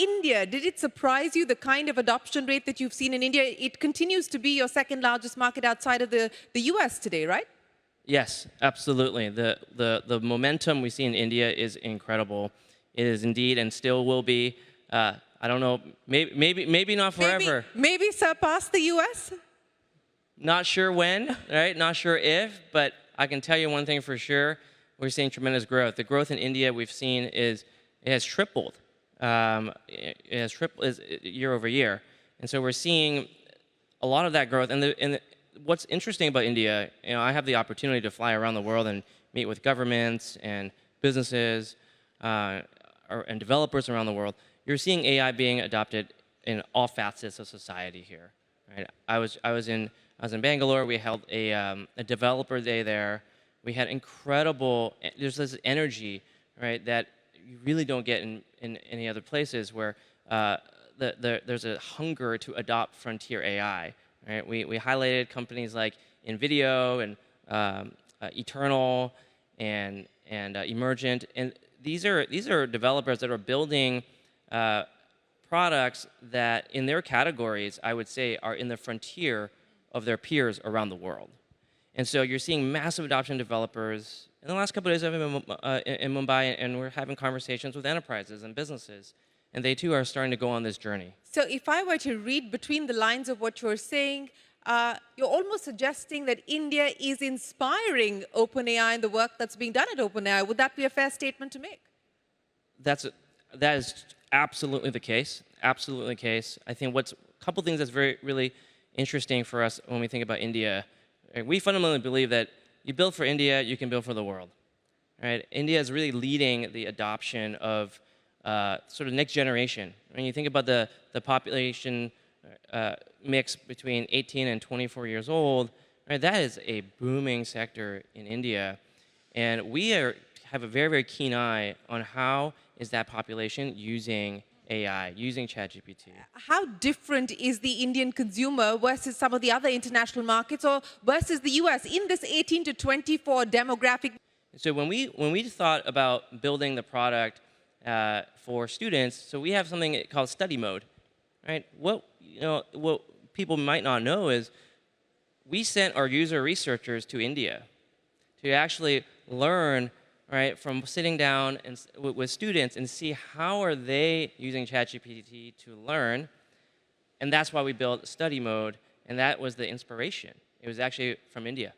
India, did it surprise you, the kind of adoption rate that you've seen in India? It continues to be your second largest market outside of the US today, right? Yes, absolutely. The momentum we see in India is incredible. It is indeed and still will be. I don't know, maybe not forever. Maybe surpass the US? Not sure when, right? Not sure if, but I can tell you one thing for sure. We're seeing tremendous growth. The growth in India we've seen it has tripled. It has tripled year over year. And so we're seeing a lot of that growth. And what's interesting about India, I have the opportunity to fly around the world and meet with governments and businesses and developers around the world. You're seeing AI being adopted in all facets of society here. Right? I was in Bangalore. We held a developer day there. We had incredible. There's this energy, right, that you really don't get in any other places where there's a hunger to adopt frontier AI. Right? We highlighted companies like NVIDIA and Eternal and Emergent, and these are developers that are building products that, in their categories, I would say, are in the frontier of their peers around the world. And so you're seeing massive adoption of developers. In the last couple of days, I've been in Mumbai, and we're having conversations with enterprises and businesses. And they, too, are starting to go on this journey. So if I were to read between the lines of what you're saying, you're almost suggesting that India is inspiring OpenAI and the work that's being done at OpenAI. Would that be a fair statement to make? That is absolutely the case. Absolutely the case. I think a couple things that's really interesting for us when we think about India. We fundamentally believe that you build for India, you can build for the world. Right? India is really leading the adoption of sort of next generation. When you think about the population mix between 18 and 24 years old, right, that is a booming sector in India. And we have a very keen eye on how is that population using AI, using ChatGPT. How different is the Indian consumer versus some of the other international markets or versus the US in this 18 to 24 demographic? So when we thought about building the product for students, so we have something called study mode, right? What people might not know is we sent our user researchers to India to actually learn, right, from sitting down with students and see how are they using ChatGPT to learn, and that's why we built study mode, and that was the inspiration. It was actually from India.